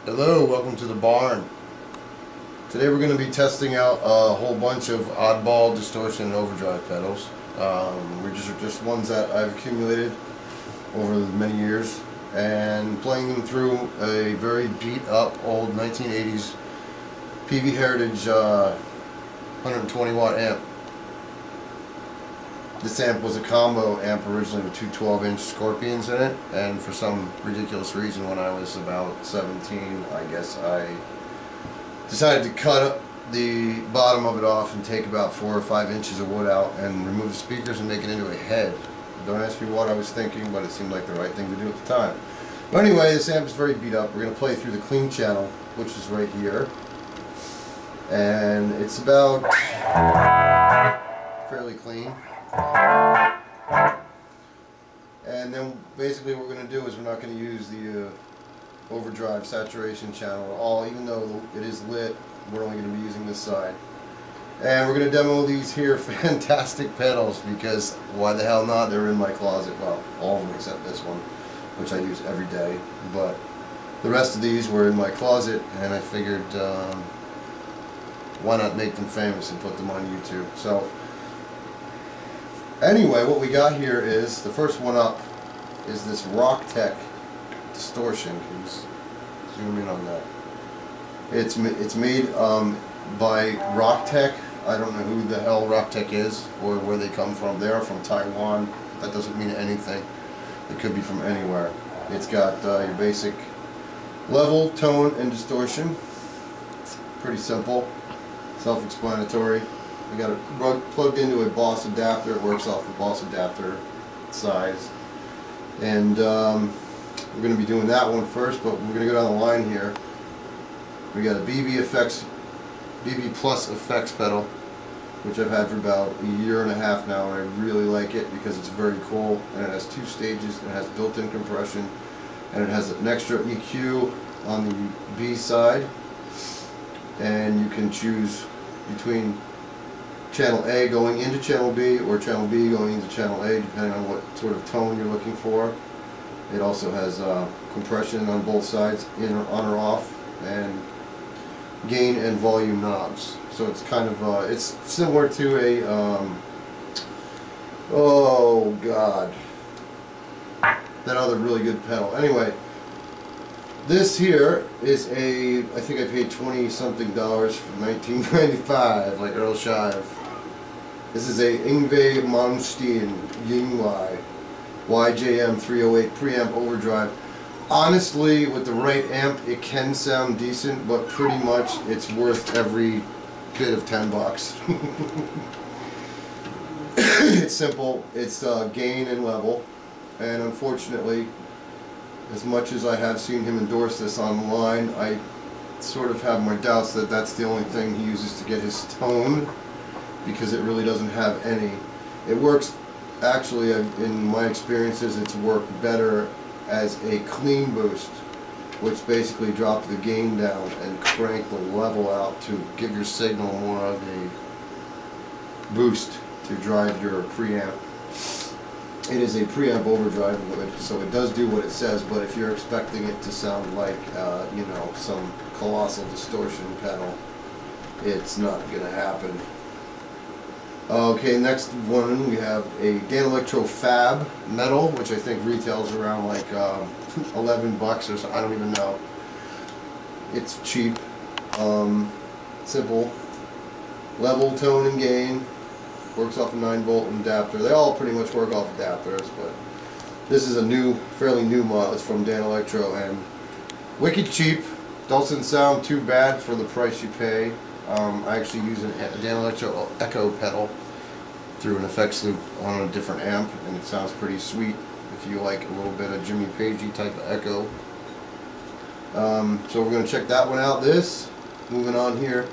Hello, welcome to the barn. Today we're going to be testing out a whole bunch of oddball, distortion, and overdrive pedals. We're just ones that I've accumulated over many years and playing them through a very beat up old 1980s Peavey Heritage 120 watt amp. This amp was a combo amp originally with two 12-inch Scorpions in it, and for some ridiculous reason when I was about 17, I guess I decided to cut up the bottom of it off and take about 4 or 5 inches of wood out and remove the speakers and make it into a head. Don't ask me what I was thinking, but it seemed like the right thing to do at the time. But anyway, this amp is very beat up. We're going to play through the clean channel, which is right here. And it's about fairly clean. And then basically what we're going to do is we're not going to use the overdrive saturation channel at all, even though it is lit. We're only going to be using this side. And we're going to demo these here fantastic pedals because why the hell not? They're in my closet. Well, all of them except this one, which I use every day. But the rest of these were in my closet, and I figured why not make them famous and put them on YouTube. So anyway, what we got here is, the first one up is this Rockteck Distortion. Can you zoom in on that? It's made by Rockteck. I don't know who the hell Rockteck is or where they come from. They are from Taiwan. That doesn't mean anything. It could be from anywhere. It's got your basic level, tone, and distortion. Pretty simple, self-explanatory. We got it plugged into a Boss adapter. It works off the Boss adapter size. And we're going to be doing that one first, but we're going to go down the line here. We got a BB Plus effects pedal, which I've had for about a year and a half now, and I really like it because it's very cool, and it has 2 stages, it has built-in compression, and it has an extra EQ on the B side, and you can choose between channel A going into channel B or channel B going into channel A, depending on what sort of tone you're looking for. It also has compression on both sides, on or off, and gain and volume knobs. So it's kind of it's similar to a oh god, that other really good pedal. Anyway, this here is a, I think I paid $20-something for 1995, like Earl Shive. This is a Yngwie Malmsteen Yingwei YJM 308 preamp overdrive. Honestly, with the right amp, it can sound decent, but pretty much it's worth every bit of $10. It's simple. It's gain and level, and unfortunately, as much as I have seen him endorse this online, I sort of have my doubts that that's the only thing he uses to get his tone, because it really doesn't have any. It works, actually, in my experiences, it's worked better as a clean boost, which basically drops the gain down and crank the level out to give your signal more of a boost to drive your preamp. It is a preamp overdrive, so it does do what it says, but if you're expecting it to sound like you know, some colossal distortion pedal, it's not going to happen. Okay, next one we have a Danelectro Fab Metal, which I think retails around like $11 or so. I don't even know. It's cheap, simple, level, tone, and gain. Works off a 9-volt adapter. They all pretty much work off adapters, but this is a new, fairly new model. It's from Danelectro, and wicked cheap. Doesn't sound too bad for the price you pay. I actually use a Danelectro Echo pedal through an effects loop on a different amp, and it sounds pretty sweet if you like a little bit of Jimmy Pagey type of echo. So we're going to check that one out. Moving on here.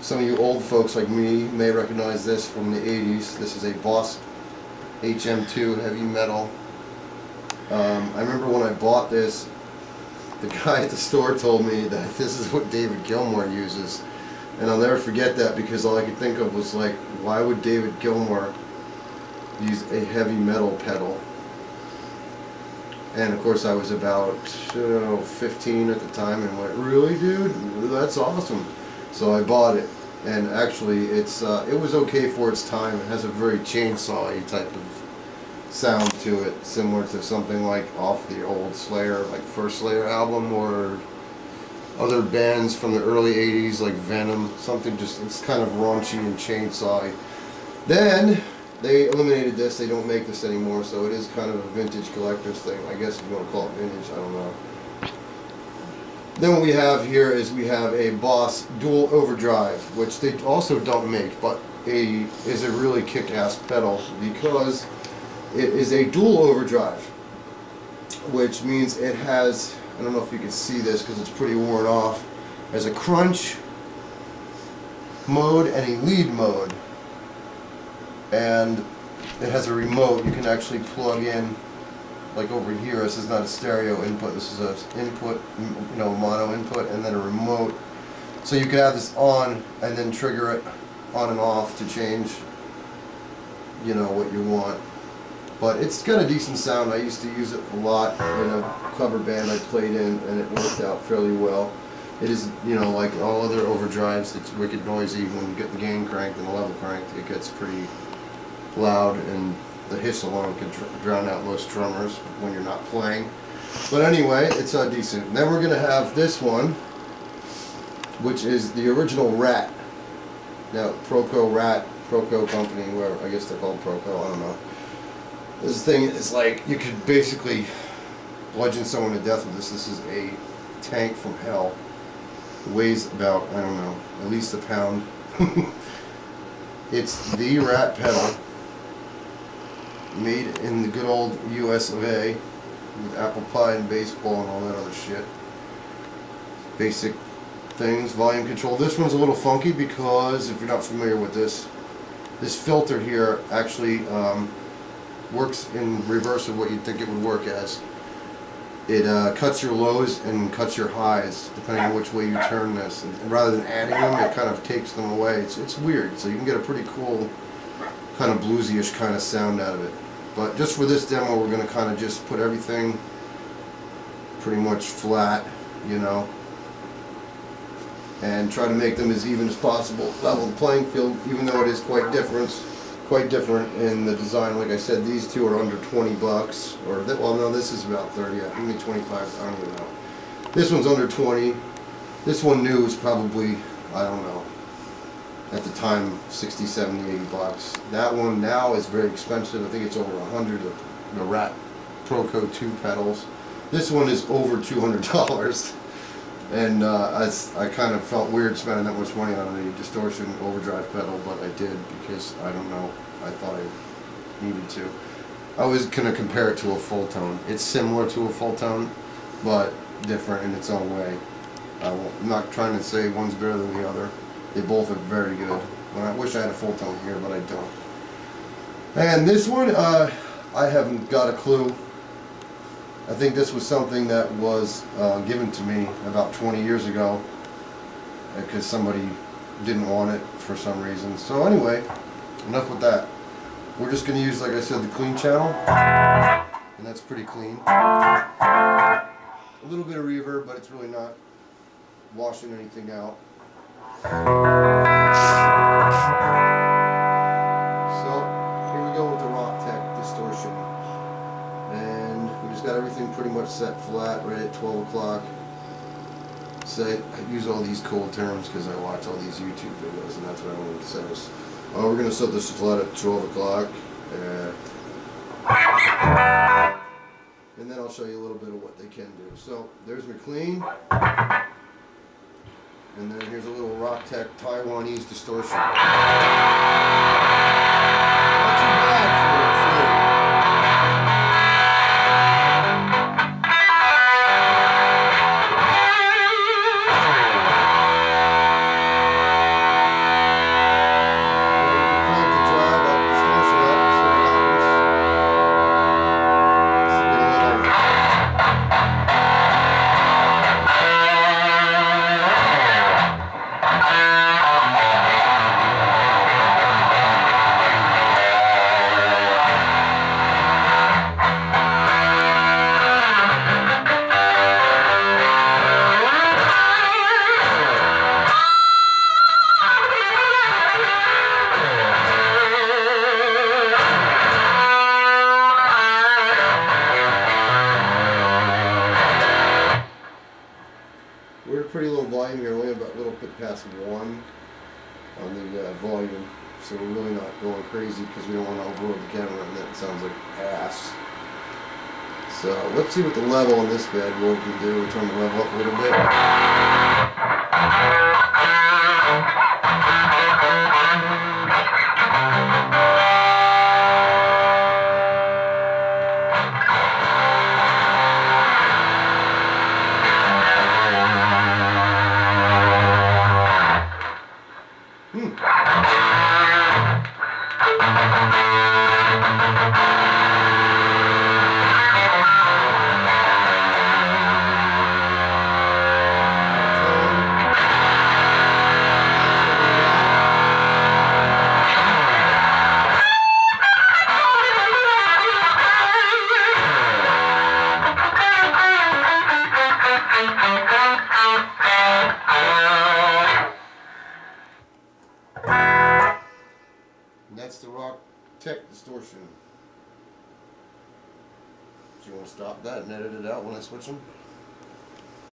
Some of you old folks like me may recognize this from the 80s. This is a Boss HM2 heavy metal. I remember when I bought this, the guy at the store told me that this is what David Gilmour uses. And I'll never forget that, because all I could think of was like, why would David Gilmour use a heavy metal pedal? And of course I was about 15 at the time and went, really dude? That's awesome. So I bought it, and actually it was okay for its time. It has a very chainsaw-y type of sound to it, similar to something like off the old Slayer, like first Slayer album, or other bands from the early 80s like Venom, something just, it's kind of raunchy and chainsaw-y. Then they eliminated this, they don't make this anymore, so it is kind of a vintage collector's thing, I guess if you want to call it vintage, I don't know. Then what we have here is we have a Boss dual overdrive, which they also don't make, but is a really kick-ass pedal because it is a dual overdrive, which means it has, I don't know if you can see this because it's pretty worn off, there's a crunch mode and a lead mode, and it has a remote you can actually plug in, like over here. This is not a stereo input, this is a input, you know, mono input, and then a remote, so you can have this on and then trigger it on and off to change, you know, what you want. But it's got a decent sound. I used to use it a lot in a cover band I played in, and it worked out fairly well. It is, you know, like all other overdrives, it's wicked noisy. When you get the gain cranked and the level cranked, it gets pretty loud, and the hiss alone can drown out most drummers when you're not playing. But anyway, it's decent. Then we're going to have this one, which is the original Rat. Now, Proco company, where I guess they're called Proco, I don't know. This thing is like, you could basically bludgeon someone to death with this. This is a tank from hell. It weighs about, I don't know, at least a pound. It's the Rat pedal, made in the good old US of A, with apple pie and baseball and all that other shit. Basic things, volume control. This one's a little funky because, if you're not familiar with this filter here actually works in reverse of what you'd think it would work as. It cuts your lows and cuts your highs depending on which way you turn this, and rather than adding them, it kind of takes them away. It's weird, so you can get a pretty cool kind of bluesy-ish kind of sound out of it. But just for this demo, we're going to kind of just put everything pretty much flat, you know, and try to make them as even as possible, level the playing field, even though it is quite different in the design. Like I said, these two are under 20 bucks, or well, no, this is about 30, maybe 25, I don't even know. This one's under 20. This one new is probably, I don't know, at the time 60, 70, 80 bucks. That one now is very expensive. I think it's over 100, the Rat Proco 2 pedals. This one is over $200. And I kind of felt weird spending that much money on a Distortion overdrive pedal, but I did because, I don't know, I thought I needed to. I was going to compare it to a full tone. It's similar to a full tone, but different in its own way. I'm not trying to say one's better than the other. They both are very good. I wish I had a full tone here, but I don't. And this one, I haven't got a clue. I think this was something that was given to me about 20 years ago because somebody didn't want it for some reason. So anyway, enough with that. We're just going to use, like I said, the clean channel, and that's pretty clean. A little bit of reverb, but it's really not washing anything out. So here we go with the Rockteck Distortion. Got everything pretty much set flat right at 12 o'clock. So I use all these cool terms because I watch all these YouTube videos, and that's what I want to say. We're going to set this flat at 12 o'clock. And then I'll show you a little bit of what they can do. So there's my clean. And then here's a little Rockteck Taiwanese distortion. Not too bad for pretty low volume here, only about a little bit past 1 on the volume. So we're really not going crazy because we don't want to overload the camera and that sounds like ass. So let's see what the level on this bad boy can do. We'll turn the level up a little bit. And that's the Rockteck Distortion. So you want to stop that and edit it out when I switch them?